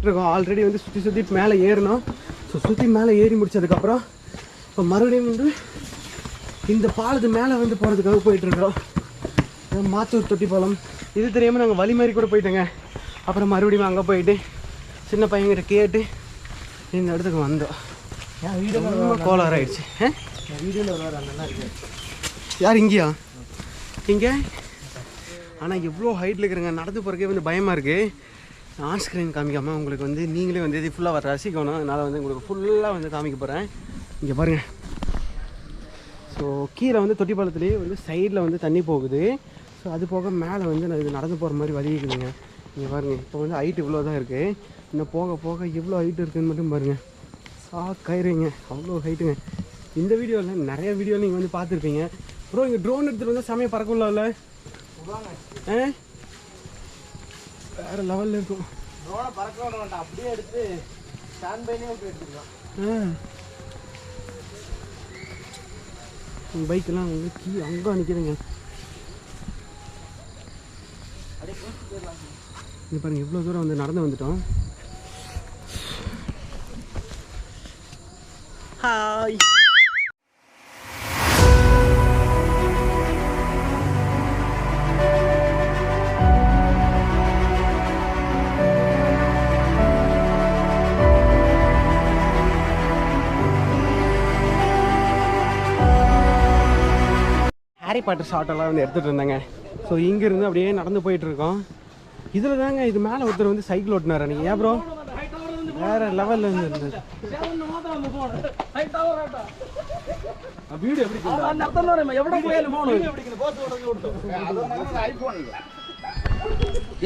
இருக்கோம். ஆல்ரெடி வந்து சுற்றி மேலே ஏறணும். ஸோ சுற்றி மேலே ஏறி முடிச்சதுக்கப்புறம் இப்போ மறுபடியும் வந்து இந்த பாலத்து மேலே வந்து போகிறதுக்காக போயிட்டுருக்கோம். மாத்தூர் தொட்டி பாலம் இது தெரியாமல் நாங்கள் வழி மாதிரி கூட போயிட்டோங்க. அப்புறம் மறுபடியும் அங்கே போயிட்டு சின்ன பையன்கிட்ட கேட்டு இந்த இடத்துக்கு வந்தோம். ரொம்ப கோளாறு ஆயிடுச்சு. யார் இங்கேயா? இங்கே ஆனால் எவ்வளோ ஹைட்டில் இருக்கிறேங்க. நடந்து போகிறக்கே வந்து பயமாக இருக்குது. ஆன் ஸ்க்ரீன் காமிக்காமல் உங்களுக்கு வந்து நீங்களே வந்து இது ஃபுல்லாக வர ரசிக்கணும். அதனால் வந்து உங்களுக்கு ஃபுல்லாக வந்து காமிக்க போகிறேன். இங்கே பாருங்கள். ஸோ கீழே வந்து தொட்டி பாலத்துலேயே வந்து சைடில் வந்து தண்ணி போகுது. ஸோ அது போக மேலே வந்து நான் இது நடந்து போகிற மாதிரி வழி இருக்குதுங்க. இங்கே பாருங்கள். இப்போ வந்து ஹைட் இவ்வளோ தான் இருக்குது. இன்னும் போக போக எவ்வளோ ஹைட் இருக்குதுன்னு மட்டும் பாருங்கள். கயிறுங்க அவ்வளோ ஹைட்டுங்க. இந்த வீடியோவில் நிறைய வீடியோ நீங்கள் வந்து பார்த்துருப்பீங்க. ப்ரோ இங்கே ட்ரோன் எடுத்துகிட்டு வந்து சமயம் பறக்கல வேறு லெவலில் இருக்கும். ட்ரோனை பறக்க விட வேண்டாம், அப்படியே எடுத்து ஸ்டாண்ட் பைனே விட்டு எடுத்துக்கலாம். பைக்கெல்லாம் வந்து அங்கே நிற்கிதுங்க. இது பாருங்கள் எவ்வளோ தூரம் வந்து நடந்து வந்துட்டோம். ஹாய். ஹாரி பாட்டர் ஷாட்டெல்லாம் வந்து எடுத்துகிட்டு இருந்தாங்க. ஸோ இங்கேருந்து அப்படியே நடந்து போயிட்டுருக்கோம். இதில் தாங்க இது மேலே ஒருத்தர் வந்து சைக்கிள் ஓட்டினார் அன்றைக்கி. ஏன் ப்ரோ வேறு லெவலில் இருந்து இருந்தது.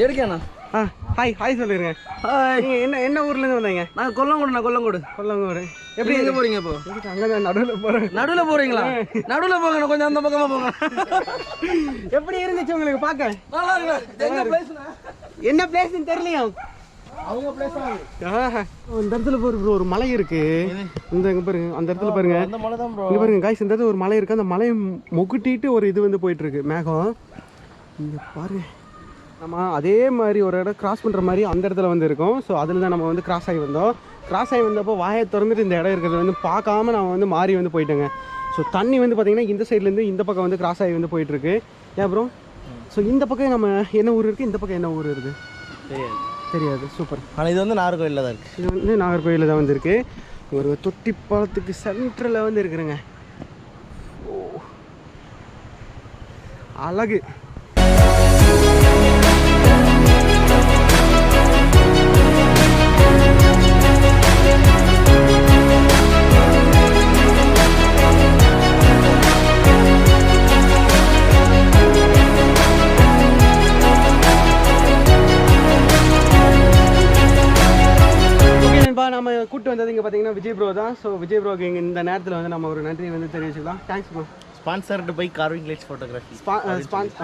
எடுக்கண்ணா. ஹாய் ஹாய் சொல்லிடுங்க. நீங்கள் என்ன ஊர்லேருந்து வந்தீங்க? நான் கொல்லங்கோடு. எப்படி எங்கே போகிறீங்க இப்போ? அங்கே தான் நடுவில் போகிறீங்களா? நடுவில் போங்க, கொஞ்சம் அந்த பக்கமாக போங்க. எப்படி இருந்துச்சு உங்களுக்கு பார்க்க? நல்லா இருக்கு. என்ன பிளேஸ்ன்னு தெரியலையா? அவங்க பிளேஸ் அந்த இடத்துல ப்ரோ ஒரு மலை இருக்கு. இங்கே பாருங்க, அந்த இடத்துல பாருங்க. அந்த மலை தான் ப்ரோ. இங்கே பாருங்க காய்ஸ், இந்த இடத்துல ஒரு மலை இருக்கு. அந்த மலையை முகுட்டிட்டு ஒரு இது வந்து போயிட்டு இருக்கு மேகம். இங்கே பாருங்க. நம்ம அதே மாதிரி ஒரு இடம் கிராஸ் பண்ணுற மாதிரி அந்த இடத்துல வந்து இருக்கும். ஸோ அதில் தான் நம்ம வந்து கிராஸ் ஆகி வந்தோம். கிராஸ் ஆகி வந்தப்போ வாயை திறந்துட்டு இந்த இடம் இருக்கிறது வந்து பார்க்காம நம்ம வந்து மாறி வந்து போயிட்டோங்க. ஸோ தண்ணி வந்து பார்த்திங்கன்னா இந்த சைட்லேருந்து இந்த பக்கம் வந்து கிராஸ் ஆகி வந்து போயிட்டுருக்கு. ஏன் ப்ரோ? ஸோ இந்த பக்கம் நம்ம என்ன ஊர் இருக்குது, இந்த பக்கம் என்ன ஊர் இருக்குது தெரியாது. சூப்பர். ஆனால் இது வந்து நாகர்கோயிலில் தான் இருக்குது. இது வந்து நாகர்கோயிலில் தான் வந்துருக்கு. ஒரு தொட்டி பாலத்துக்கு சென்ட்ரில் வந்து இருக்குதுங்க. ஓ அழகு. நம்ம கூப்பிட்டு வந்தது இங்கே பார்த்தீங்கன்னா விஜய் ப்ரோ தான். ஸோ விஜய் ப்ரோக்கு இங்கே இந்த நேரத்தில் வந்து நம்ம ஒரு நன்றி வந்து தெரிவிச்சுக்கலாம். Thanks bro. Sponsored by carving lights photography.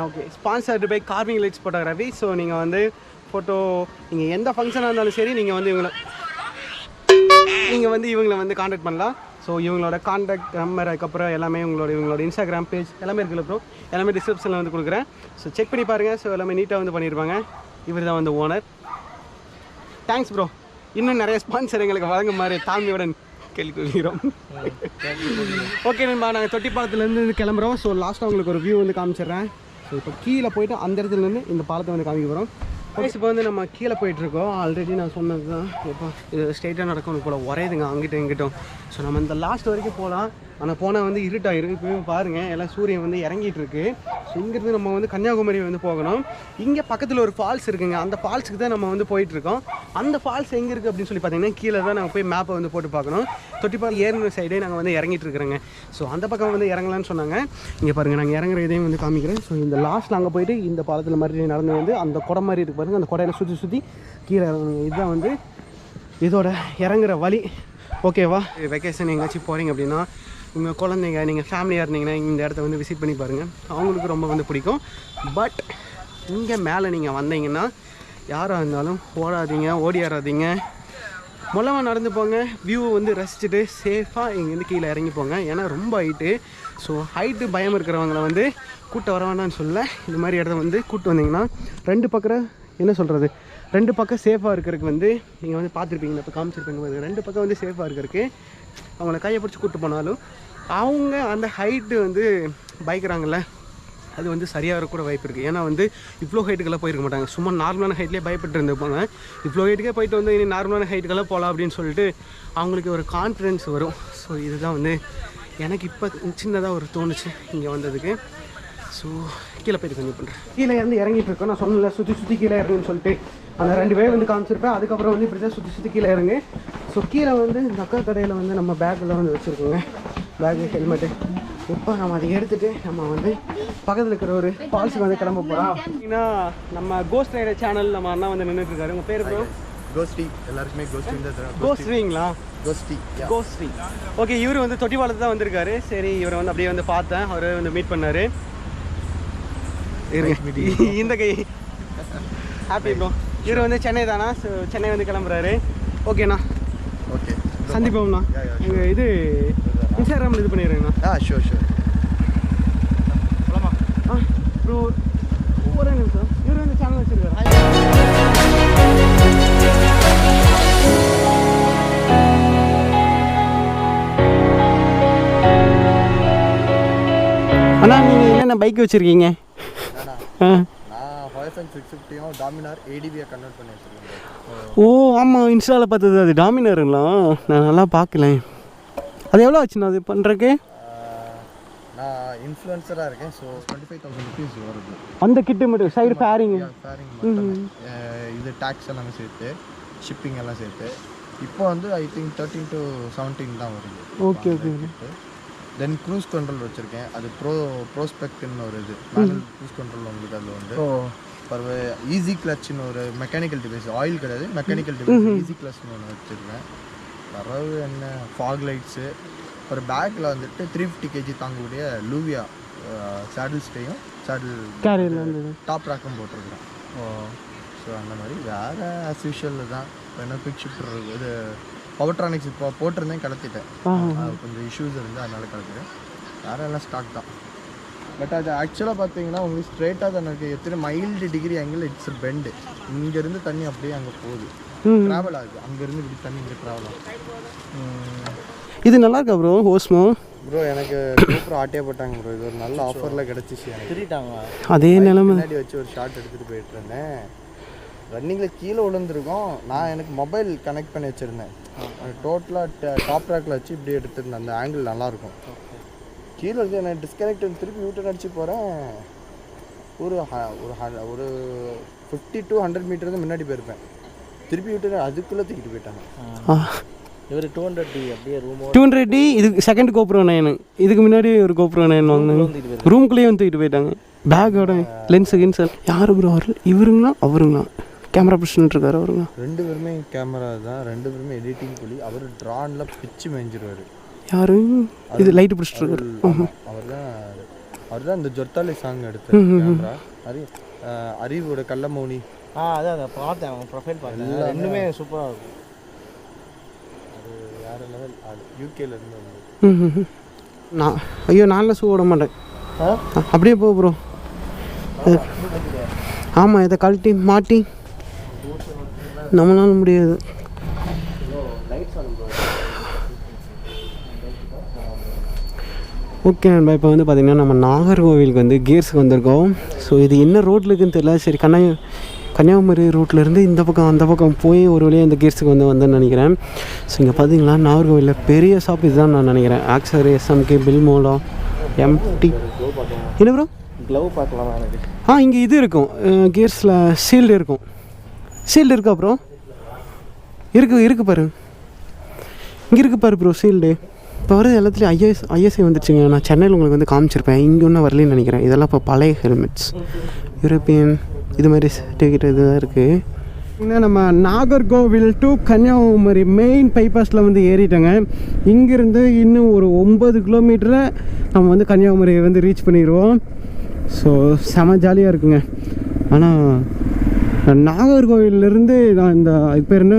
Okay, sponsored by carving lights photography. So நீங்கள் வந்து ஃபோட்டோ நீங்கள் எந்த ஃபங்க்ஷனாக இருந்தாலும் சரி நீங்கள் வந்து இவங்களை வந்து காண்டாக்ட் பண்ணலாம். ஸோ இவங்களோட காண்டாக்ட் நம்பர், அதுக்கப்புறம் எல்லாமே இவங்களோட இன்ஸ்டாகிராம் பேஜ் எல்லாமே இருக்குல்ல ப்ரோ, எல்லாமே டிஸ்கிரிப்ஷனில் வந்து கொடுக்குறேன். ஸோ செக் பண்ணி பாருங்கள். ஸோ எல்லாமே நீட்டாக வந்து பண்ணியிருப்பாங்க. இவர் தான் வந்து ஓனர். Thanks bro. இன்னும் நிறைய ஸ்பான்சர் எங்களுக்கு வழங்கும் மாதிரி தாழ்மையுடன் கேள்விக்கிறோம். ஓகே நண்பா, நாங்கள் தொட்டி பாலத்துலேருந்து கிளம்புறோம். ஸோ லாஸ்ட்டாக உங்களுக்கு ஒரு வியூ வந்து காமிச்சிடுறேன். ஸோ இப்போ கீழே போய்ட்டு அந்த இடத்துலேருந்து இந்த பாலத்தை வந்து காமிக்க போகிறோம். இப்போ வந்து நம்ம கீழே போயிட்டுருக்கோம். ஆல்ரெடி நான் சொன்னது தான். இப்போ இது ஸ்ட்ரெயிட்டாக நடக்கும் போல் உரையுதுங்க அங்கிட்டும் இங்கிட்டும். ஸோ நம்ம இந்த லாஸ்ட் வரைக்கும் போகலாம். ஆனால் போனால் வந்து இருட்டாயிரும். இப்போயும் பாருங்கள் எல்லாம் சூரியன் வந்து இறங்கிட்டு இருக்கு. ஸோ இங்கேருந்து நம்ம வந்து கன்னியாகுமரி வந்து போகணும். இங்கே பக்கத்தில் ஒரு ஃபால்ஸ் இருக்குங்க. அந்த ஃபால்ஸுக்கு தான் நம்ம வந்து போயிட்டுருக்கோம். அந்த ஃபால்ஸ் எங்கே இருக்குது அப்படின்னு சொல்லி பார்த்தீங்கன்னா கீழே தான் நாங்கள் போய் மேப்பை வந்து போட்டு பார்க்கணும். தொட்டிப்பால் ஏறின சைடே நாங்கள் வந்து இறங்கிட்டு இருக்கிறோங்க. ஸோ அந்த பக்கம் வந்து இறங்கலான்னு சொன்னாங்க. இங்கே பாருங்கள், நாங்கள் இறங்குற இதையும் வந்து காமிக்கிறேன். ஸோ இந்த லாஸ்ட்டில் அங்கே போயிட்டு இந்த பாலத்தில் மாதிரி நடந்து வந்து அந்த குடை மாதிரி இருக்கு பாருங்கள். அந்த குடையில சுற்றி கீழே இறங்குங்க. இதுதான் வந்து இதோட இறங்குற வழி. ஓகேவா? வெக்கேஷன் எங்கேயாச்சும் போகிறீங்க அப்படின்னா உங்கள் குழந்தைங்க நீங்கள் ஃபேமிலியாக இருந்தீங்கன்னா இந்த இடத்த வந்து விசிட் பண்ணி பாருங்கள். அவங்களுக்கு ரொம்ப வந்து பிடிக்கும். பட் இங்கே மேலே நீங்கள் வந்தீங்கன்னா யாராக இருந்தாலும் ஓடியாராதீங்க. மொல்லமாக நடந்து போங்க. வியூவை வந்து ரசிச்சுட்டு சேஃபாக இங்கேருந்து கீழே இறங்கி போங்க. ஏன்னா ரொம்ப ஹைட்டு. ஸோ ஹைட்டு பயம் இருக்கிறவங்கள வந்து கூட்ட வர வேண்டாம்னு சொல்ல. இந்த மாதிரி இடத்த வந்து கூப்பிட்டு வந்தீங்கன்னா ரெண்டு பக்கம் என்ன சொல்கிறது, ரெண்டு பக்கம் சேஃபாக இருக்கிறதுக்கு வந்து நீங்கள் வந்து பார்த்துருப்பீங்க, இப்போ காமிச்சிருப்பீங்க, ரெண்டு பக்கம் வந்து சேஃபாக இருக்கிறதுக்கு அவங்கள கையை பிடிச்சி கூப்பிட்டு போனாலும் அவங்க அந்த ஹைட்டு வந்து பயக்கிறாங்கல்ல, அது வந்து சரியாக கூட வாய்ப்பு இருக்குது. ஏன்னா வந்து இவ்வளோ ஹைட்டுக்கெல்லாம் போயிருக்க மாட்டாங்க, சும்மா நார்மலான ஹைட்லேயே பயப்பட்டு இருந்துப்பாங்க. இவ்வளோ ஹைட்டுக்கே போயிட்டு வந்து இனி நார்மலான ஹைட்டுக்கெல்லாம் போகலாம் அப்படின்னு சொல்லிட்டு அவங்களுக்கு ஒரு கான்ஃபிடென்ஸ் வரும். ஸோ இதுதான் வந்து எனக்கு இப்போ சின்னதாக ஒரு தோணுச்சு இங்கே வந்ததுக்கு. ஸோ கீழே போய்ட்டு கொஞ்சம் பண்ணுறேன். கீழே இருந்து இறங்கிட்டு இருக்கோம். நான் சொன்னல சுற்றி கீழே இறங்குன்னு சொல்லிட்டு அந்த 2 பேர் வந்து காமிச்சிருப்பேன். அதுக்கப்புறம் வந்து இப்படி தான் சுற்றி கீழே இறங்கு. ஸோ கீழே வந்து இந்த அக்கா கடையில் வந்து நம்ம பேக்கெல்லாம் வந்து வச்சுருக்கோங்க, பேக்கு ஹெல்மெட்டு. இப்போ நம்ம அதை எடுத்துகிட்டு நம்ம வந்து பக்கத்தில் இருக்கிற ஒரு ஃபால்ஸுக்கு வந்து கிளம்ப போகிறோம். ஏன்னா நம்ம கோஸ்ட் ரைடர் சேனல் நம்ம அண்ணா வந்து நின்றுட்டுருக்காரு. உங்கள் பேர் ப்ரோ? கோஸ்டி. எல்லாருக்குமே கோஸ்ட்ரிங்களா? கோஸ்ட்ரி. ஓகே, இவர் வந்து தொட்டிப்பாலத்து தான் வந்திருக்காரு. சரி, இவரை வந்து அப்படியே வந்து பார்த்தேன், அவரை வந்து மீட் பண்ணார். இந்த கை ஹாப்பி ப்ரோ. இவர் வந்து சென்னை தானா? ஸோ சென்னை வந்து கிளம்புறாரு. ஓகேண்ணா, ஓகே, சந்திப்போம்ண்ணா. உங்கள் இது இன்ஸ்டாகிராமில் இது பண்ணிடுறேங்கண்ணா. ஷோர் போலாமா? ப்ரோ ஒரே நிமிஷம், இவர் வந்து சேனல் வச்சுருக்காரு. அண்ணா, நீங்கள் என்னென்ன பைக் வச்சுருக்கீங்க? நான் R15 டாமினார் ADB-யை கன்வெர்ட் பண்ணி வச்சுருக்கேன். ஓ ஆமாம், இன்ஸ்டாவில் பார்த்தது அது டாமினாருங்களா? நான் நல்லா பார்க்கல. அது எவ்வளோ ஆச்சுண்ணா அது பண்ணுறக்கு? நான் இன்ஃப்ளூயன்சராக இருக்கேன். ஸோ 25,000 rupees வருது அந்த கிட்டு மட்டும், சைடு ஃபேரிங் இது டேக்ஸ் எல்லாமே சேர்த்து, ஷிப்பிங் எல்லாம் சேர்த்து இப்போ வந்து ஐ திங்க் 13 to 17 தான் வருது. ஓகே. தென் க்ரூஸ் கண்ட்ரோல் வச்சுருக்கேன். அது ப்ரோஸ்பெக்ட்னு ஒரு இது மேனுவல் க்ரூஸ் கண்ட்ரோல் உங்களுக்கு. அதில் வந்து பரவ ஈஸி கிளச்சுன்னு ஒரு மெக்கானிக்கல் டிவைஸ், ஆயில் கிடையாது, மெக்கானிக்கல் டிவைஸ் ஈஸி கிளச்னு ஒன்று வச்சுருக்கேன். பரவு என்ன ஃபாக் லைட்ஸு, ஒரு பேக்கில் வந்துட்டு 350 kg தாங்கக்கூடிய லூவியா சேடில் ஸ்டேயும் சேடில் டாப் ரேக்கும் போட்டிருக்கேன். ஸோ அந்த மாதிரி வேறு ஆஸ் யூஷுவல் தான். இப்போ என்ன குவிக் ஷிஃப்டர் இது பவர்ட்ரானிக்ஸ் இப்போ போட்டிருந்தேன், கலத்திட்டேன். கொஞ்சம் இஷ்யூஸ் இருந்து அதனால கலத்துட்டேன். வேறு எல்லாம் ஸ்டாக் தான். பட் அது ஆக்சுவலாக பார்த்தீங்கன்னா உங்களுக்கு ஸ்ட்ரெயிட்டாக தான் இருக்குது. எத்தனை mild degree angle it's bend. இங்கேருந்து தண்ணி அப்படியே அங்கே போகுது, ட்ராவல் ஆகுது. அங்கேருந்து இப்படி தண்ணி இங்கே ட்ராவல் ஆகும். இது நல்லா இருக்கா ப்ரோ? ஹோஸ்மோ ப்ரோ எனக்கு சூப்பர் ஆட்டே போட்டாங்க ப்ரோ. இது ஒரு நல்ல ஆஃபரில் கிடச்சிச்சு எனக்கு. திருட்டாங்க அதே நிலைமை. முன்னாடி வச்சு ஒரு ஷார்ட் எடுத்துகிட்டு போயிட்டு இருந்தேன். ரன்னிங்கில் கீழே விழுந்துருக்கோம். நான் எனக்கு மொபைல் கனெக்ட் பண்ணி வச்சுருந்தேன். டோட்டலாக டாப் ரேக்கில் வச்சு இப்படி எடுத்துருந்தேன். அந்த ஆங்கிள் நல்லாயிருக்கும். கீழே இருந்து நான் டிஸ்கனெக்ட் திருப்பி யூட்டர் அடிச்சு போகிறேன். ஒரு 50 to 100 மீட்டர் முன்னாடி போயிருப்பேன். திருப்பி யூட்டர் அதுக்குள்ளே தூக்கிட்டு போயிட்டாங்க. இவர் 200D அப்படியே 200D. இது செகண்ட் GoPro 9. இதுக்கு முன்னாடி ஒரு GoPro 9 வாங்கினாங்க. ரூம்குள்ளேயே வந்து தூக்கிட்டு போயிட்டாங்க. பேக்கோட லென்ஸு கின்சல். யார் ப்ரோ அவர்? இவருங்களா அவருங்களா? கேமரா பிடிச்சிட்டு இருக்காரு அவருங்க. 2 பேருமே கேமரா தான். 2 பேருமே எடிட்டிங் சொல்லி அவர் ட்ரானில் பிச்சு மேய்ஞ்சிருவார். யாரு இது லைட்டு பிடிச்சிட்டு இருக்காரு? அவர் தான் இந்த ஜொர்த்தாலி சாங் எடுத்த கேமரா. அறிவோட கள்ளமௌனி. அதான் பார்த்தேன், அவங்க ப்ரொஃபைல் பார்த்தேன். ரெண்டுமே சூப்பராக இருக்கும். அது வேறு லெவல். அது யூகேலேருந்து வந்து நான் நான்லாம் ஷூ விட மாட்டேன். அப்படியே போ ப்ரோ. ஆமாம், இதை கழட்டி மாட்டி நம்மளால முடியாது. ஓகே நண்பா, இப்போ வந்து பார்த்திங்கன்னா நம்ம நாகர்கோவிலுக்கு வந்து கியர்ஸுக்கு வந்திருக்கோம். ஸோ இது என்ன ரோட்டில் இருக்குதுன்னு தெரியல. சரி, கன்னியாகுமரி ரூட்லேருந்து இந்த பக்கம் அந்த பக்கம் போய் ஒரு வழியாக இந்த கியர்ஸுக்கு வந்தேன்னு நினைக்கிறேன். ஸோ இங்கே பார்த்தீங்களா நாகர்கோவிலில் பெரிய ஷாப் இதுதான் நான் நினைக்கிறேன். ஆக்சரி, SMK, பில்மோலா, MT. என்ன ப்ரோ? க்ளவ் பார்க்கலாம் எனக்கு. இங்கே இது இருக்கும், கியர்ஸில் ஷீல்டு இருக்கும். ஷீல்டு இருக்கா ப்ரோ? இருக்குது பாரு, இங்கே இருக்குது பாரு ப்ரோ ஷீல்டு. இப்போ வர எல்லாத்துலேயும் ISI வந்துருச்சுங்க. நான் சென்னையில் உங்களுக்கு வந்து காமிச்சிருப்பேன், இங்கே ஒன்றும் வரலன்னு நினைக்கிறேன். இதெல்லாம் இப்போ பழைய ஹெல்மெட்ஸ், யூரோப்பியன் இது மாதிரி சர்டிஃபிகேட் இதுதான் இருக்குது. இன்னும் நம்ம நாகர்கோவில் டு கன்னியாகுமரி மெயின் பைபாஸில் வந்து ஏறிட்டோங்க. இங்கேருந்து இன்னும் ஒரு 9 கிலோமீட்டரை நம்ம வந்து கன்னியாகுமரியை வந்து ரீச் பண்ணிடுவோம். ஸோ செம ஜாலியாக இருக்குங்க. ஆனால் நாகர்கோவிலேருந்து நான் இந்த இது பேர் என்ன,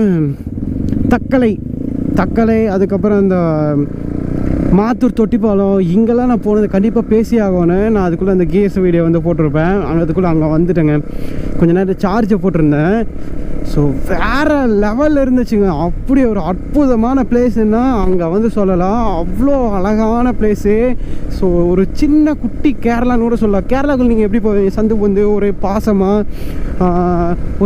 தக்கலை, அதுக்கப்புறம் இந்த மாத்தூர் தொட்டி பாலம், இங்கெல்லாம் நான் போனது கண்டிப்பாக பேசி ஆகணும். நான் அதுக்குள்ளே அந்த GS வீடியோ வந்து போட்டிருப்பேன். அதுக்குள்ளே அங்கே வந்துட்டேங்க. கொஞ்சம் நேரம் சார்ஜை போட்டிருந்தேன். ஸோ வேறு லெவலில் இருந்துச்சுங்க. அப்படி ஒரு அற்புதமான பிளேஸுன்னா அங்கே வந்து சொல்லலாம். அவ்வளோ அழகான பிளேஸு. ஸோ ஒரு சின்ன குட்டி கேரளான்னு கூட சொல்லலாம். கேரளாவுக்கு நீங்கள் எப்படி போவீங்க, சந்து வந்து ஒரு பாசமாக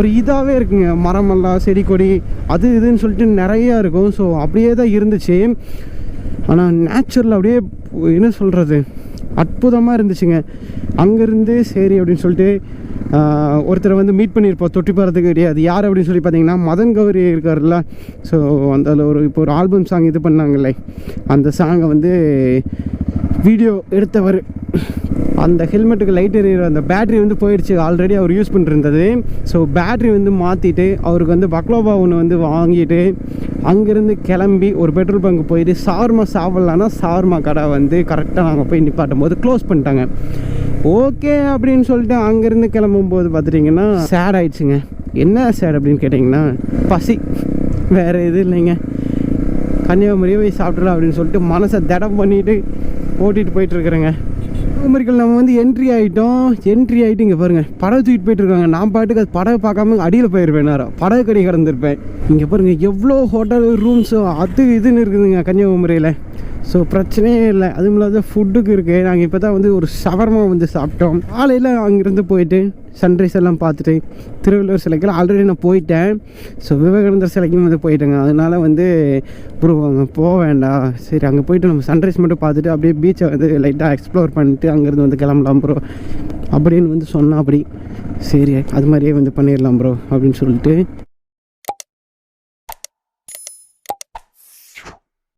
ஒரு இதாகவே இருக்குங்க, மரமெல்லாம் செடி கொடி அது இதுன்னு சொல்லிட்டு நிறையா இருக்கும். ஸோ அப்படியே தான் இருந்துச்சு. ஆனால் நேச்சுரல் அப்படியே என்ன சொல்கிறது, அற்புதமாக இருந்துச்சுங்க. அங்கேருந்து சரி அப்படின்னு சொல்லிட்டு ஒருத்தரை வந்து மீட் பண்ணியிருப்போம் தொட்டி போகிறதுக்கு கிடையாது. யார் அப்படின்னு சொல்லி பார்த்தீங்கன்னா மதன் கௌரி இருக்கார்ல. ஸோ அந்த இப்போ ஒரு ஆல்பம் சாங் இது பண்ணாங்கல்ல, அந்த சாங்கை வந்து வீடியோ எடுத்தவர். அந்த ஹெல்மெட்டுக்கு லைட் எரியிற அந்த பேட்ரி வந்து போயிடுச்சு, ஆல்ரெடி அவர் யூஸ் பண்ணிருந்தது. ஸோ பேட்ரி வந்து மாற்றிட்டு அவருக்கு வந்து பக்லோபா ஒன்று வந்து வாங்கிட்டு அங்கேருந்து கிளம்பி ஒரு பெட்ரோல் பங்க் போயிட்டு ஷவர்மா சாப்பிட்லான்னா ஷவர்மா கடை வந்து கரெக்டாக நாங்கள் போய் நிப்பாட்டும் போது க்ளோஸ் பண்ணிட்டாங்க. ஓகே அப்படின்னு சொல்லிட்டு அங்கேருந்து கிளம்பும்போது பார்த்துட்டிங்கன்னா சேட் ஆகிடுச்சுங்க. என்ன சேட் அப்படின்னு கேட்டிங்கன்னா பசி, வேறு எதுவும் இல்லைங்க. கன்னியாகுமரியே போய் சாப்பிட்றலாம் அப்படின்னு சொல்லிட்டு மனசை திடம் பண்ணிவிட்டு ஓட்டிகிட்டு போயிட்டுருக்குறேங்க. கன்னியாகுமரிகள் நம்ம வந்து என்ட்ரி ஆகிட்டு இங்கே பாருங்கள் படகு தூக்கிட்டு போயிட்டுருக்காங்க. நான் பாட்டுக்கு அது படகு பார்க்காம அடியில் போயிருப்பேன், நேரம் படகு கடி கிடந்திருப்பேன். இங்கே பாருங்கள் எவ்வளோ ஹோட்டல் ரூம்ஸோ அது இதுன்னு இருக்குதுங்க கன்னியாகுமரியில். ஸோ பிரச்சனையே இல்லை. அதுவும் இல்லாத ஃபுட்டுக்கு இருக்குது. நாங்கள் இப்போ தான் வந்து ஒரு ஷவர்மா வந்து சாப்பிட்டோம். காலையில் அங்கேருந்து போயிட்டு சன்ரைஸ் எல்லாம் பார்த்துட்டு திருவள்ளுவர் சிலைக்கெல்லாம் ஆல்ரெடி நான் போயிட்டேன். ஸோ விவேகானந்தர் சிலைக்கும் வந்து போயிட்டேங்க. அதனால் வந்து ப்ரோ அங்கே போக வேண்டாம், சரி அங்கே போயிட்டு நம்ம சன்ரைஸ் மட்டும் பார்த்துட்டு அப்படியே பீச்சை வந்து லைட்டாக எக்ஸ்ப்ளோர் பண்ணிட்டு அங்கேருந்து வந்து கிளம்பலாம் ப்ரோ அப்படின்னு வந்து சொன்னால் அப்படி சரி அது மாதிரியே வந்து பண்ணிடலாம் ப்ரோ அப்படின்னு சொல்லிட்டு